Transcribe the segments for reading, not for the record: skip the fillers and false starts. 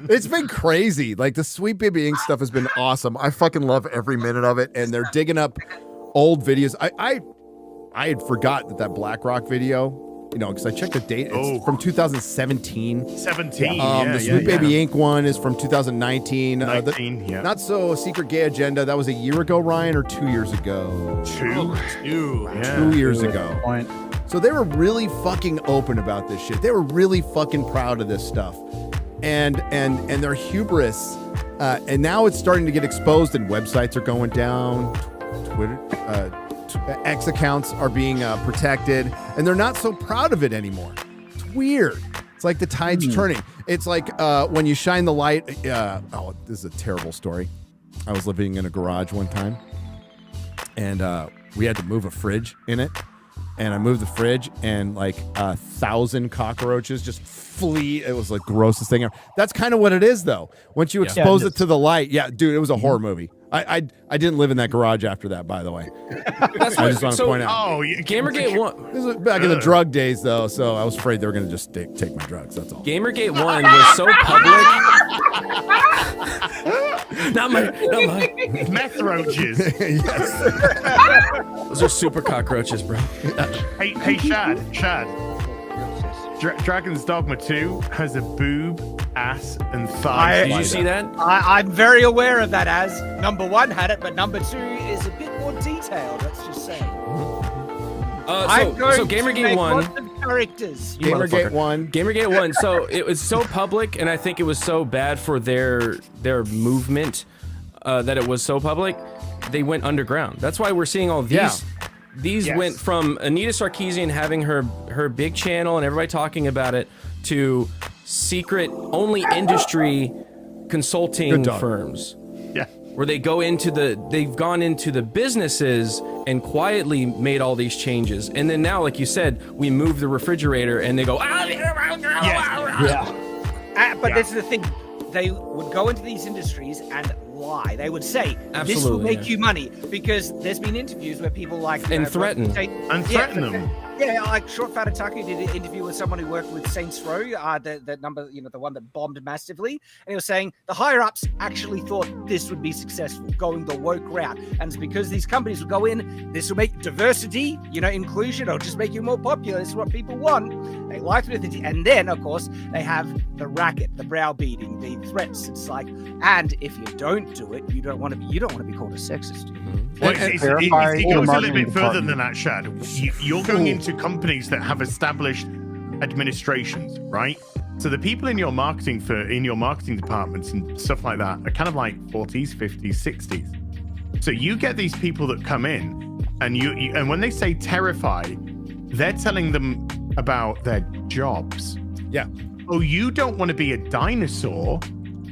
It's been crazy. Like the Sweet Baby Inc. stuff has been awesome. I fucking love every minute of it. And they're digging up old videos. I had forgot that BlackRock video, because I checked the date. It's from 2017. 17. The Sweet Baby Inc. one is from 2019. 19, Not So Secret Gay Agenda. That was a year ago, Ryan, or 2 years ago? 2 years ago. So they were really fucking open about this shit. They were really fucking proud of this stuff. And their hubris, and now it's starting to get exposed and websites are going down. Twitter, X accounts are being protected, and they're not so proud of it anymore. It's weird. It's like the tide's turning. It's like when you shine the light. This is a terrible story. I was living in a garage one time, and we had to move a fridge in it. And I moved the fridge, and like 1,000 cockroaches just flee. It was like grossest thing ever. That's kind of what it is, though. Once you expose it to the light, dude, it was a horror movie. I didn't live in that garage after that, by the way. I just want to point out. Oh, GamerGate 1. This was back in the drug days, though, so I was afraid they were going to just take my drugs. That's all. GamerGate 1 was so public. Not my meth roaches. Yes. Those are super cockroaches, bro. Hey, Shad. Dragon's Dogma 2 has a boob, ass, and thigh. Did you see that? I'm very aware of that. As number 1 had it, but number 2 is a bit more detailed. Let's just say. So GamerGate 1. Characters. GamerGate 1. GamerGate 1. So it was so public, and I think it was so bad for their movement that it was so public. They went underground. That's why we're seeing all these. Yeah. These went from Anita Sarkeesian having her big channel and everybody talking about it to secret only industry consulting firms. Yeah. Where they've gone into the businesses and quietly made all these changes. And then now, like you said, we move the refrigerator and they go, But this is the thing. They would go into these industries and lie. They would say, this will make you money, because there's been interviews where people threaten them. Yeah, like Short Fat Otaku did an interview with someone who worked with Saints Row, the one that bombed massively, and he was saying the higher ups actually thought this would be successful, going the woke route, and it's because these companies would go in, this will make diversity, inclusion, or just make you more popular. This is what people want. They liked it, and then of course they have the racket, the browbeating, the threats. It's like, and if you don't do it, you don't want to be called a sexist. Well, it goes a little bit further than that, Shad. You're going into companies that have established administrations, right? So the people in your marketing departments and stuff like that are kind of like 40s, 50s, 60s. So you get these people that come in, and and when they say terrify, they're telling them about their jobs. Yeah. Oh, you don't want to be a dinosaur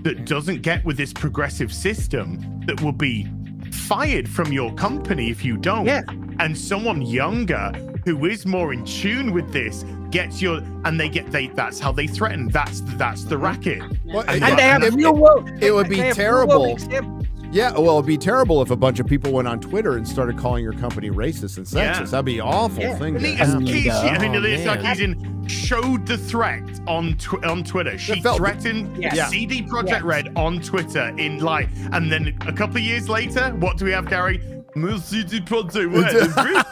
that doesn't get with this progressive system that will be fired from your company if you don't. Yeah. And someone younger who is more in tune with this gets that's how they threaten. That's the racket. Well, and they have real world. It would be terrible. Yeah, well, it'd be terrible if a bunch of people went on Twitter and started calling your company racist and sexist. That'd be an awful thing. Anita Sarkeesian showed the threat on Twitter. She threatened CD Projekt Red on Twitter and then a couple of years later, what do we have, Gary? CD Projekt Red.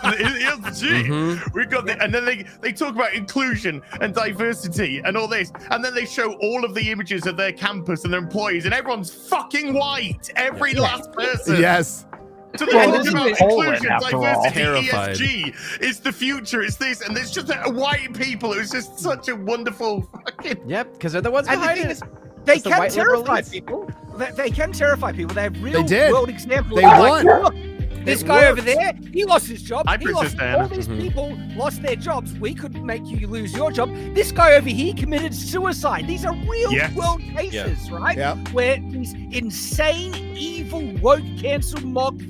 We got and then they talk about inclusion and diversity and all this, and then they show all of the images of their campus and their employees, and everyone's fucking white. Every last person. Yes. So they're talking about inclusion, diversity, ESG. It's the future. It's this, and there's just white people. It was just such a wonderful fucking. Yep, because they're the ones behind it. They can terrify people. They can terrify people. They have real world examples. They won. Look, this guy over there, he lost his job. All these people lost their jobs. We could make you lose your job. This guy over here committed suicide. These are real world cases, right? Yep. Where these insane, evil, woke, cancel mob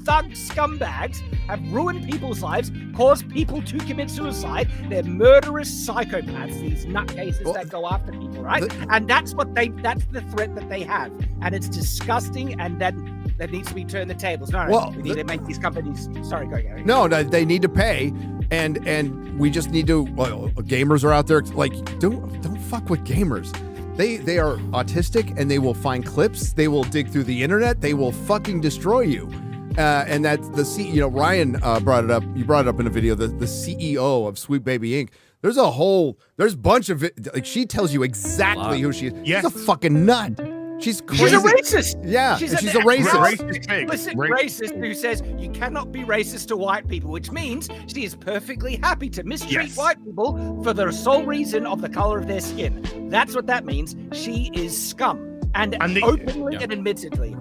thug scumbags have ruined people's lives, caused people to commit suicide. They're murderous psychopaths, these nutcases that go after people, right? And that's the threat that they have. And it's disgusting, and that needs to be turned the tables. No, we need to make these companies. Sorry, go Gary. No, they need to pay, and we just need to. Well, gamers are out there like don't fuck with gamers. They are autistic, and they will find clips. They will dig through the internet. They will fucking destroy you. And that's Ryan brought it up. You brought it up in a video. The CEO of Sweet Baby Inc. There's a bunch of it. Like, she tells you exactly who she is. Yes. She's a fucking nut. She's crazy. She's a racist. Yeah, she's a racist. Racist who says you cannot be racist to white people, which means she is perfectly happy to mistreat white people for the sole reason of the color of their skin. That's what that means. She is scum. And openly and admittedly.